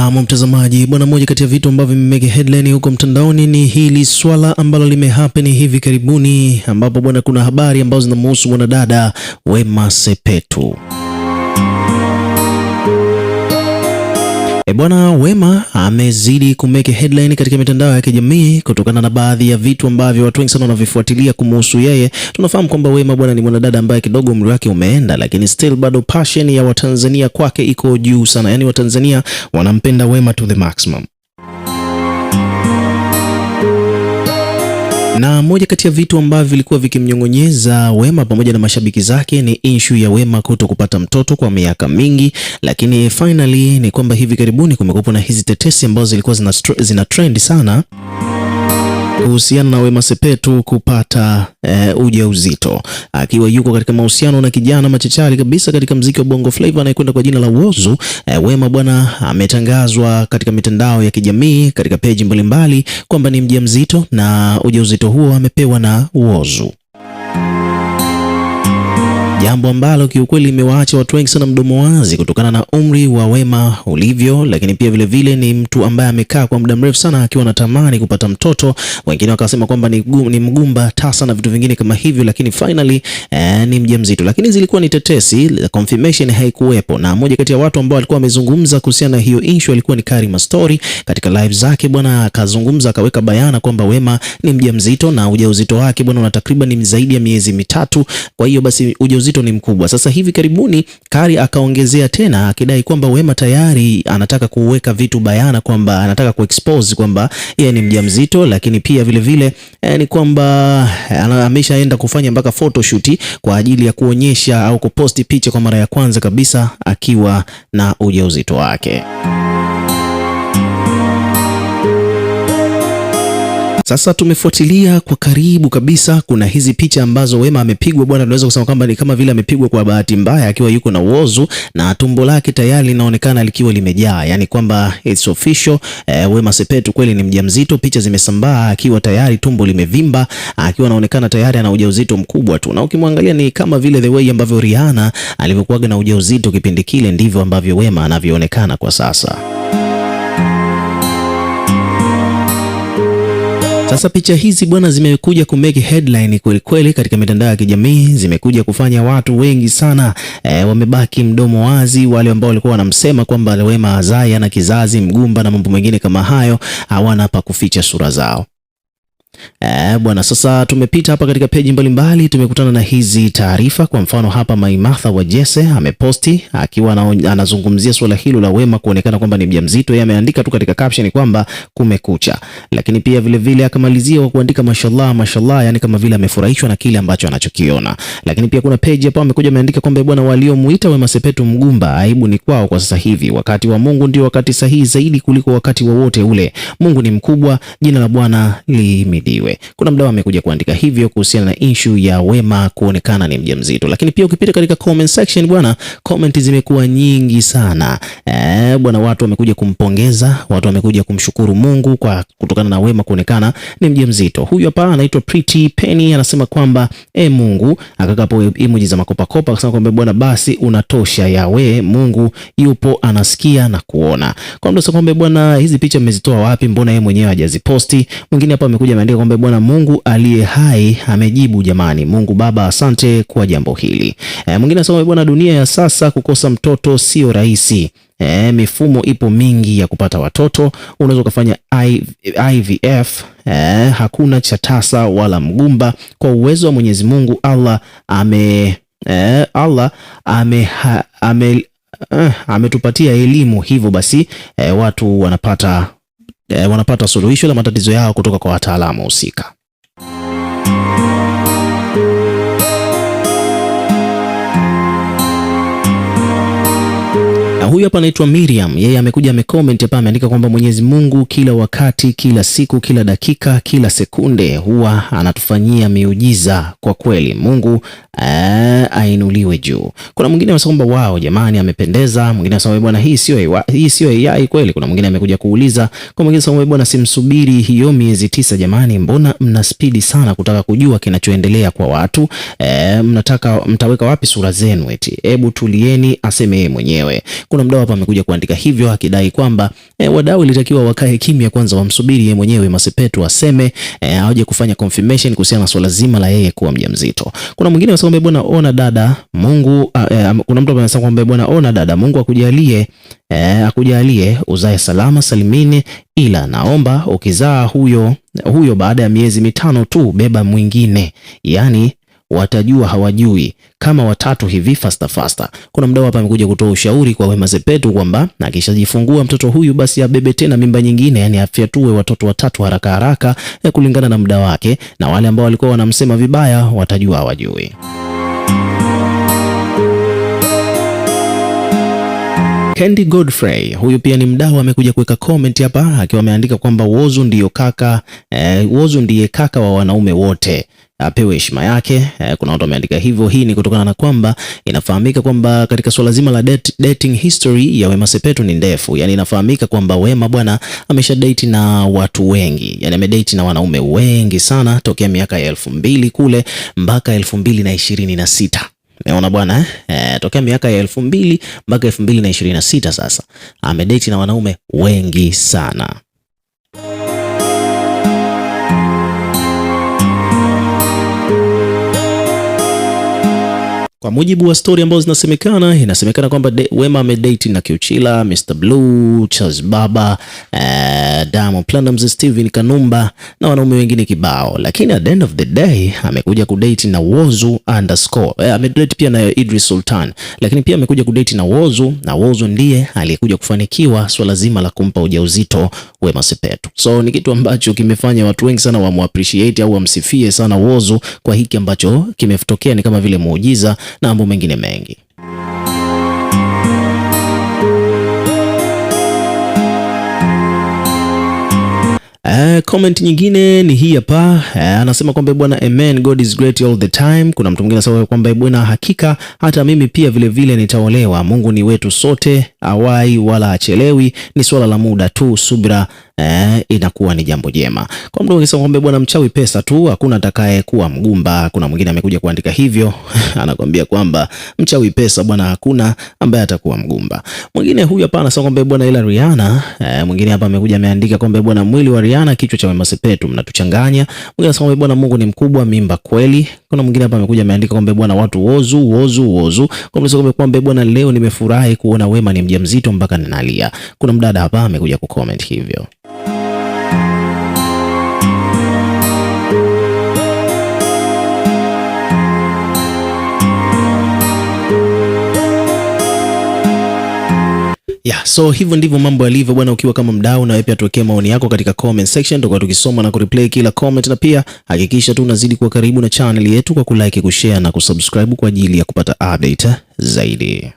Na mtazamaji, bwana, moja kati ya vitu ambavyo vimemeke headline huko mtandaoni ni hili swala ambalo limehappen hivi karibuni, ambapo bwana, kuna habari ambazo zinamhusu mwanadada Wema Sepetu. Bwana, Wema amezidi kumeke headline katika mitandao ya kijamii kutokana na baadhi ya vitu ambavyo watu wengi sana wanavifuatilia kumhusu yeye. Tunafahamu kwamba Wema bwana ni mwanadada ambaye kidogo umri wake umeenda, lakini still bado passion ya Watanzania kwake iko juu sana. Yaani Watanzania wanampenda Wema to the maximum. Na moja kati ya vitu ambavyo vilikuwa vikimnyongonyeza Wema pamoja na mashabiki zake ni issue ya Wema kuto kupata mtoto kwa miaka mingi, lakini finally ni kwamba hivi karibuni kumekuwa na hizi tetesi ambazo zilikuwa zina trend sana kuhusiana na Wema Sepetu kupata ujauzito, akiwa yuko katika mahusiano na kijana machachari kabisa katika muziki wa Bongo Flava anayekwenda kwa jina la Whozu. Wema bwana ametangazwa katika mitandao ya kijamii katika page mbalimbali kwamba ni mjamzito na ujauzito huo amepewa na Whozu, jambo ambalo kiukweli imewaacha watu wengi sana mdomo wazi kutokana na umri wa Wema ulivyo, lakini pia vile vile ni mtu ambaye amekaa kwa muda mrefu sana akiwa anatamani kupata mtoto. Wengine wakasema kwamba ni mgumba tasa na vitu vingine kama hivyo, lakini finally ni mjamzito. Lakini zilikuwa ni tetesi, confirmation haikuwepo. Na moja kati ya watu ambao walikuwa wamezungumza kuhusiana na hiyo issue alikuwa ni Karima Story. Katika live zake bwana akazungumza, akaweka bayana kwamba Wema ni mjamzito na ujauzito wake bwana una takriban zaidi ya miezi mitatu. Kwa hiyo basi ujauzito ni mkubwa. Sasa hivi karibuni Kari akaongezea tena akidai kwamba Wema tayari anataka kuweka vitu bayana, kwamba anataka kuexpose kwamba yeye ni mjamzito, lakini pia vile vile ni kwamba ameshaenda kufanya mpaka photoshoot kwa ajili ya kuonyesha au kuposti picha kwa mara ya kwanza kabisa akiwa na ujauzito wake. Sasa tumefuatilia kwa karibu kabisa, kuna hizi picha ambazo Wema amepigwa bwana, tunaweza kusema kwamba ni kama vile amepigwa kwa bahati mbaya akiwa yuko na Whozu na tumbo lake tayari linaonekana likiwa limejaa, yani kwamba it's official, Wema Sepetu kweli ni mjamzito. Picha zimesambaa akiwa tayari tumbo limevimba, akiwa anaonekana tayari ana ujauzito mkubwa tu, na ukimwangalia ni kama vile the way ambavyo Rihanna alivyokuwa na ujauzito kipindi kile, ndivyo ambavyo Wema anavyoonekana kwa sasa. Sasa picha hizi bwana zimekuja kumeke headline kweli kweli katika mitandao ya kijamii, zimekuja kufanya watu wengi sana wamebaki mdomo wazi. Wale ambao walikuwa wanamsema kwamba Wema hazai, ana kizazi, mgumba na mambo mengine kama hayo, hawana hapa kuficha sura zao. Bwana, sasa tumepita hapa katika peji mbalimbali, tumekutana na hizi taarifa. Kwa mfano hapa Maimartha wa Jesse ameposti akiwa anazungumzia swala hilo la Wema kuonekana kwamba ni mjamzito. Yeye ameandika tu katika caption kwamba kumekucha, lakini pia vile vile akamalizia kwa kuandika mashallah mashallah, yani kama vile amefurahishwa na kile ambacho anachokiona. Lakini pia kuna page hapa amekuja ameandika kwamba bwana, waliomuita Wema Sepetu mgumba aibu ni kwao kwa sasa hivi, wakati wa Mungu ndio wakati sahihi zaidi kuliko wakati wowote ule. Mungu ni mkubwa, jina la Bwana lihimidiwe. Kuna mdau amekuja kuandika hivyo kuhusiana na issue ya Wema kuonekana ni mjamzito. Lakini pia ukipita katika comment section bwana, comment zimekuwa nyingi sana. Bwana, watu wamekuja kumpongeza, watu wamekuja kumshukuru Mungu kwa kutokana na Wema kuonekana ni mjamzito. Huyu hapa anaitwa Pretty Penny anasema kwamba Mungu, akakapo emoji za makopa akasema kwamba bwana basi unatosha yawe, Mungu yupo anasikia na kuona. Kwa mtu kwamba bwana hizi picha mmezitoa wapi, mbona yeye mwenyewe hajaziposti? Mwingine hapa amekuja ameandika kwamba bwana Mungu aliye hai amejibu, jamani Mungu Baba asante kwa jambo hili. Mwingine anasema bwana dunia ya sasa kukosa mtoto sio rahisi. Mifumo ipo mingi ya kupata watoto, unaweza kufanya IVF, hakuna cha tasa wala mgumba. Kwa uwezo wa Mwenyezi Mungu Allah ametupatia elimu, hivyo basi watu wanapata suluhisho la matatizo yao kutoka kwa wataalamu husika. Huyu hapa anaitwa Miriam, yeye amekuja amecomment hapa ameandika kwamba Mwenyezi Mungu kila wakati, kila siku, kila dakika, kila sekunde huwa anatufanyia miujiza kwa kweli. Mungu ainuliwe juu. Kuna mwingine anasema kwamba wao jamani amependeza. Mwingine anasema bwana hii sio AI kweli. Kuna mwingine amekuja kuuliza, kwa mwingine anasema bwana simsubiri hiyo miezi 9 jamani, mbona mna spidi sana kutaka kujua kinachoendelea kwa watu? Mtaweka wapi sura zenu eti? Hebu tulieni, aseme yeye mwenyewe. Kuna mdau hapa amekuja kuandika hivyo akidai kwamba wadau ilitakiwa wakae kimya kwanza, wamsubiri yeye mwenyewe Wema Sepetu aseme aje kufanya confirmation kuhusiana na swala zima la yeye kuwa mjamzito. Kuna mwingine anasema bwana, ona dada Mungu, kuna mtu anasema kwamba bwana, ona dada Mungu akujalie uzae salama salimini, ila naomba ukizaa huyo baada ya miezi 5 tu beba mwingine, yani watajua hawajui kama watatu hivi faster. Kuna mdau hapa amekuja kutoa ushauri kwa Wema Sepetu kwamba akishajifungua mtoto huyu basi abebe tena mimba nyingine, yani afyatue watoto 3 haraka kulingana na muda wake, na wale ambao walikuwa wanamsema vibaya watajua hawajui. Candy Godfrey huyu pia ni mdau, amekuja kuweka comment hapa akiwa ameandika kwamba Whozu ndiye kaka wa wanaume wote, apewe heshima yake. Kuna watu wameandika hivyo. Hii ni kutokana na kwamba inafahamika kwamba katika swala zima la dating history ya Wema Sepetu ni ndefu. Yani inafahamika kwamba Wema bwana amesha date na watu wengi, yani amedate na wanaume wengi sana tokea miaka ya 2000 kule mpaka 2026. Umeona bwana tokea miaka ya 2000 mpaka 2026 sasa amedate na wanaume wengi sana. Kwa mujibu wa story ambazo inasemekana kwamba Wema amedate na Kiuchila, Mr Blue, Charles Baba, Diamond Platnumz, Steven Kanumba na wanaume wengine kibao, lakini at the end of the day amekuja kudate na Whozu _ amedate pia na Idris Sultan, lakini pia amekuja kudate na Whozu, na Whozu ndiye aliyekuja kufanikiwa swala zima la kumpa ujauzito Wema Sepetu. So ni kitu ambacho kimefanya watu wengi sana wamuappreciate au wamsifie sana Whozu kwa hiki ambacho kimetokea, ni kama vile muujiza na mambo mengine mengi. Comment nyingine ni hii hapa. Anasema kwamba bwana, amen, God is great all the time. Kuna mtu mwingine anasema kwamba bwana, hakika hata mimi pia vile vile nitaolewa. Mungu ni wetu sote, awai wala achelewi, ni swala la muda tu, subira inakuwa ni jambo jema. Kwa mtu anasema kwamba bwana, mchawi pesa tu, hakuna atakaye kuwa mgumba. Kuna mwingine amekuja kuandika hivyo anakuambia kwamba mchawi pesa bwana, hakuna ambaye atakuwa mgumba. Mwingine huyu hapa anasema kwamba bwana, ila Rihanna. Mwingine hapa amekuja ameandika kwamba bwana, mwili wa Rihanna kichwa cha Wema Sepetu mnatuchanganya. Mwingine anasema kwamba bwana, Mungu ni mkubwa, mimba kweli. Kuna mwingine hapa amekuja ameandika kwamba bwana, watu Whozu. Kwa mtu kwamba bwana, leo nimefurahi kuona Wema ni mjamzito mpaka ninalia. Kuna mdada hapa amekuja kucomment hivyo. So hivyo ndivyo mambo yalivyo bwana. Ukiwa kama mdau, na wewe pia tuwekee maoni yako katika comment section, tutakuwa tukisoma na kureplay kila comment, na pia hakikisha tu unazidi kuwa karibu na channel yetu kwa kulike, kushare na kusubscribe kwa ajili ya kupata update zaidi.